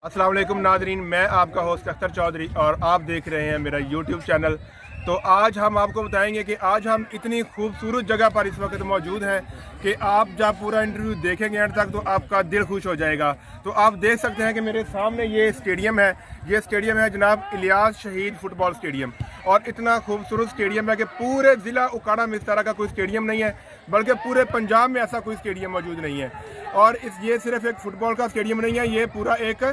अस्सलाम वालेकुम नादरीन, मैं आपका होस्ट अख्तर चौधरी और आप देख रहे हैं मेरा यूट्यूब चैनल। तो आज हम आपको बताएंगे कि आज हम इतनी खूबसूरत जगह पर इस वक्त मौजूद हैं कि आप जब पूरा इंटरव्यू देखेंगे एंड तक तो आपका दिल खुश हो जाएगा। तो आप देख सकते हैं कि मेरे सामने ये स्टेडियम है, ये स्टेडियम है जनाब इलियास शहीद फुटबॉल स्टेडियम। और इतना खूबसूरत स्टेडियम है कि पूरे ज़िला उकाड़ा में इस तरह का कोई स्टेडियम नहीं है, बल्कि पूरे पंजाब में ऐसा कोई स्टेडियम मौजूद नहीं है। और ये सिर्फ एक फ़ुटबॉल का स्टेडियम नहीं है, ये पूरा एक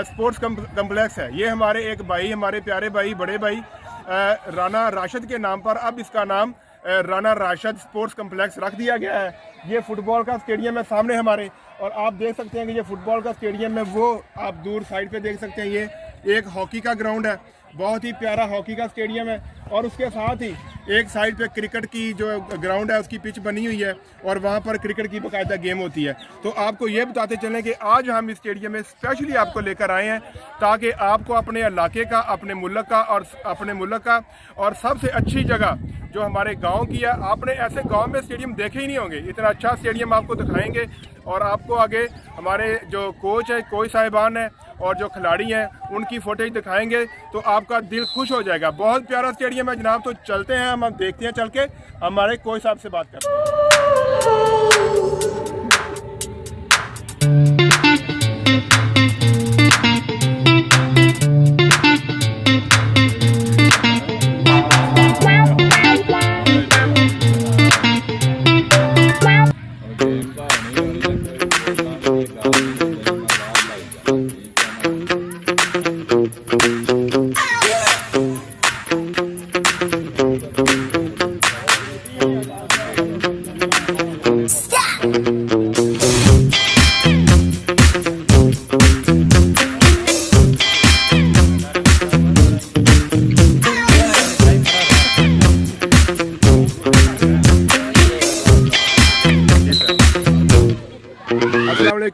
स्पोर्ट्स कम्प्लेक्स है। ये हमारे एक भाई, हमारे प्यारे भाई, बड़े भाई राना राशिद के नाम पर अब इसका नाम राना राशिद स्पोर्ट्स कम्प्लेक्स रख दिया गया है। ये फुटबॉल का स्टेडियम है सामने हमारे, और आप देख सकते हैं कि ये फुटबॉल का स्टेडियम है, वो आप दूर साइड पे देख सकते हैं। ये एक हॉकी का ग्राउंड है, बहुत ही प्यारा हॉकी का स्टेडियम है। और उसके साथ ही एक साइड पे क्रिकेट की जो ग्राउंड है उसकी पिच बनी हुई है और वहाँ पर क्रिकेट की बाकायदा गेम होती है। तो आपको ये बताते चलें कि आज हम इस स्टेडियम में स्पेशली आपको लेकर आए हैं ताकि आपको अपने इलाके का, अपने मुल्क का और सबसे अच्छी जगह जो हमारे गांव की है, आपने ऐसे गांव में स्टेडियम देखे ही नहीं होंगे। इतना अच्छा स्टेडियम आपको दिखाएंगे और आपको आगे हमारे जो कोच है, कोच साहिबान हैं और जो खिलाड़ी हैं उनकी फुटेज दिखाएंगे तो आपका दिल खुश हो जाएगा। बहुत प्यारा स्टेडियम है जनाब। तो चलते हैं, हम देखते हैं, चल के हमारे कोच साहब से बात करते हैं।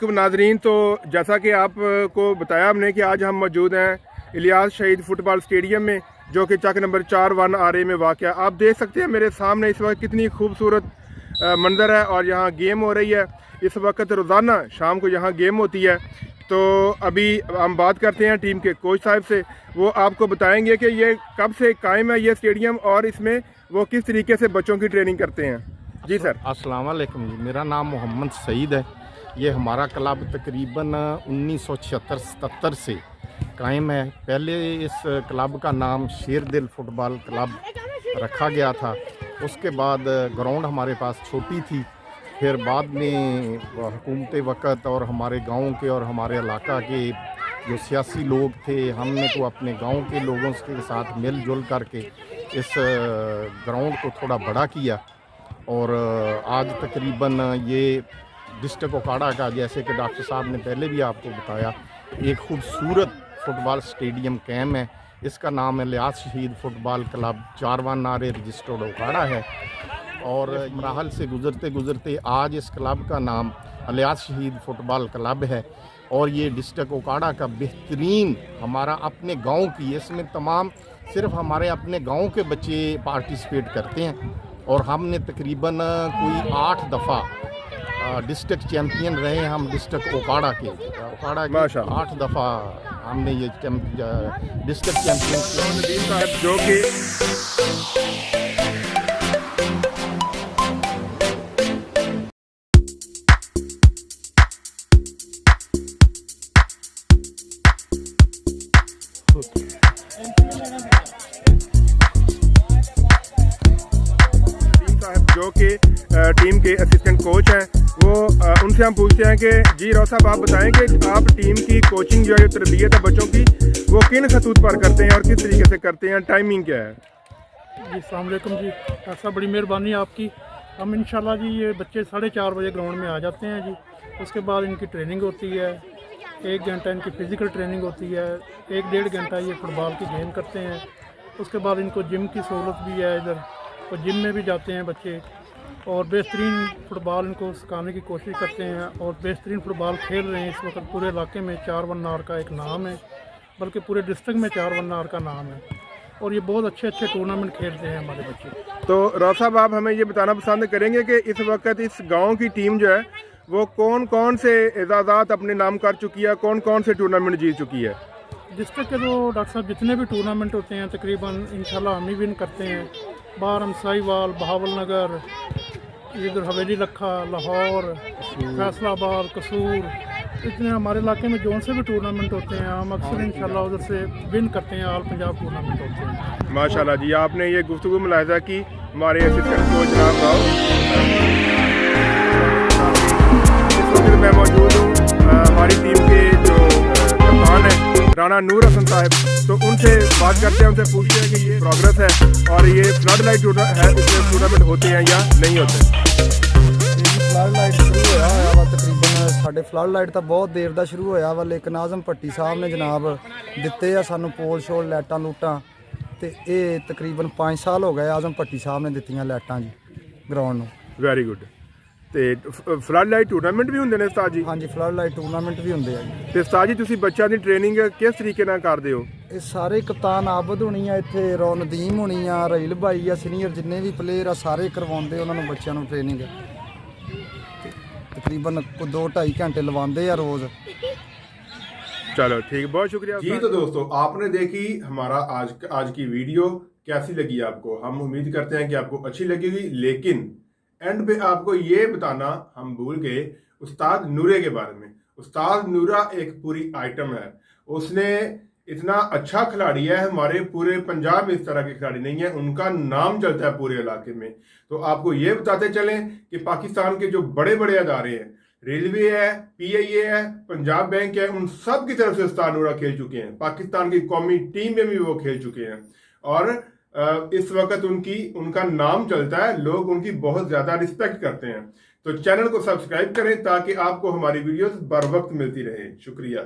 नाजरीन, तो जैसा कि आपको बताया हमने कि आज हम मौजूद हैं इलियास शहीद फुटबॉल स्टेडियम में, जो कि चक नंबर 4 1 RA में वाक़ है। आप देख सकते हैं मेरे सामने इस वक्त कितनी खूबसूरत मंजर है और यहाँ गेम हो रही है। इस वक्त रोज़ाना शाम को यहाँ गेम होती है। तो अभी हम बात करते हैं टीम के कोच साहब से, वो आपको बताएंगे कि ये कब से कायम है ये स्टेडियम और इसमें वो किस तरीके से बच्चों की ट्रेनिंग करते हैं। जी सर। अस्सलाम वालेकुम जी, मेरा नाम मोहम्मद सईद है। ये हमारा क्लब तकरीबन 1976-77 से कायम है। पहले इस क्लब का नाम शेर दिल फुटबॉल क्लब रखा गया था। उसके बाद ग्राउंड हमारे पास छोटी थी, फिर बाद में हुकूमत वक़्त और हमारे गांव के और हमारे इलाका के जो सियासी लोग थे, हमने तो अपने गांव के लोगों के साथ मिलजुल करके इस ग्राउंड को थोड़ा बड़ा किया और आज तकरीबन ये डिस्ट्रिक्ट उकाड़ा का, जैसे कि डॉक्टर साहब ने पहले भी आपको बताया, एक खूबसूरत फुटबॉल स्टेडियम कायम है। इसका नाम इलियास शहीद फुटबॉल क्लब 4 1 RA रजिस्टर्ड उकाड़ा है। और मराहल से गुज़रते गुज़रते आज इस क्लब का नाम इलियास शहीद फुटबॉल क्लब है। और ये डिस्ट्रिक्ट उकाड़ा का बेहतरीन, हमारा अपने गांव की, इसमें तमाम सिर्फ हमारे अपने गांव के बच्चे पार्टिसिपेट करते हैं। और हमने तकरीबन कोई 8 दफ़ा डिस्ट्रिक्ट चैम्पियन रहे हैं हम डिस्ट्रिक्ट उकाड़ा के 8 दफ़ा हमने ये डिस्ट्रिक्ट चैम्पियन जो कि जो कि टीम के असिस्टेंट कोच हैं, वो उनसे हम पूछते हैं कि जी रौ साहब, आप बताएं कि आप टीम की कोचिंग जो है, तरबियत है बच्चों की, वो किन खतूत पर करते हैं और किस तरीके से करते हैं, टाइमिंग क्या है? जी अस्सलाम वालेकुम जी, ऐसा बड़ी मेहरबानी आपकी। हम इंशाल्लाह जी ये बच्चे 4:30 बजे ग्राउंड में आ जाते हैं जी। उसके बाद इनकी ट्रेनिंग होती है, 1 घंटा इनकी फ़िज़िकल ट्रेनिंग होती है, 1-1.5 घंटा ये फुटबॉल की गेम करते हैं। उसके बाद इनको जिम की सहूलत भी है इधर, तो जिम में भी जाते हैं बच्चे और बेहतरीन फुटबॉल इनको सिखाने की कोशिश करते हैं और बेहतरीन फुटबॉल खेल रहे हैं इस वक्त। पूरे इलाके में 4 1 RA का एक नाम है, बल्कि पूरे डिस्ट्रिक्ट में 4 1 RA का नाम है। और ये बहुत अच्छे अच्छे टूर्नामेंट खेलते हैं हमारे बच्चे। तो राव साहब, आप हमें ये बताना पसंद करेंगे कि इस वक्त इस गांव की टीम जो है वो कौन कौन से एजाज़ात अपने नाम कर चुकी है, कौन कौन से टूर्नामेंट जीत चुकी है? डिस्ट्रिक्ट के तो डॉक्टर साहब जितने भी टूर्नामेंट होते हैं तकरीबन इंशाल्लाह हम ही विन करते हैं। बाहर हम साहिवाल, बहावल नगर, इधर हवेली रखा, लाहौर, फैसलाबाद, कसूर, इतने हमारे इलाके में जौन से भी टूर्नामेंट होते हैं हम अक्सर इंशाल्लाह उधर से विन करते हैं। ऑल पंजाब टूर्नामेंट होते हैं। माशाल्लाह जी, आपने ये गुफ्तगू मुलाहिज़ा की हमारे असिस्टेंट कोच जनाब राव। इस वक्त मैं मौजूद हूँ हमारी टीम के जो कप्तान है राना नूर हसन साहब, तो उनसे बात करते हैं, उनसे पूछते हैं कि ये प्रोग्रेस है और ये फ्लड लाइट है इसमें टूर्नामेंट होते हैं या नहीं होते? फ्लड लाइट शुरू होया वा तकरीबन साढ़े फ्लड लाइट तो बहुत देर का शुरू होया वा, लेकिन नाज़म भट्टी साहब ने जनाब दिते आ सानू पोल शोल लाइटां लूटां, तो ये तकरीबन 5 साल हो गए आज़म भट्टी साहब ने दित्तियां लाइटां जी ग्राउंड नूं। Very good. तो फ्लड लाइट टूर्नामेंट भी होंगे ने उस्ताद जी? हाँ जी, फ्लड लाइट टूर्नामेंट भी होंगे जी। तो उस्ताद जी तुसीं बच्चों की ट्रेनिंग किस तरीके नाल करदे हो? ये सारे कप्तान आबद होनी आ, इत्थे रो नदीम होनी आ, रहील भाई आ, सीनियर जिन्ने भी प्लेयर आ सारे करवाउंदे उन्होंने बच्चों को ट्रेनिंग तकरीबन 2-2.5 घंटे लवांदे आ रोज़। चलो ठीक, बहुत शुक्रिया जी। तो दोस्तों आपने देखी हमारा आज की वीडियो, कैसी लगी आपको? हम उम्मीद करते हैं कि आपको अच्छी लगेगी, लेकिन एंड पे आपको ये बताना हम भूल गए उस्ताद नूरे के बारे में। उस्ताद नूरा एक पूरी आइटम है, उसने इतना अच्छा खिलाड़ी है, हमारे पूरे पंजाब में इस तरह के खिलाड़ी नहीं है, उनका नाम चलता है पूरे इलाके में। तो आपको ये बताते चलें कि पाकिस्तान के जो बड़े बड़े अदारे हैं, रेलवे है, PIA है, पंजाब बैंक है, उन सब की तरफ से उस्ताद नूरा खेल चुके हैं। पाकिस्तान की कौमी टीम में भी वो खेल चुके हैं और इस वक्त उनका नाम चलता है, लोग उनकी बहुत ज़्यादा रिस्पेक्ट करते हैं। तो चैनल को सब्सक्राइब करें ताकि आपको हमारी वीडियोस बर वक्त मिलती रहे। शुक्रिया।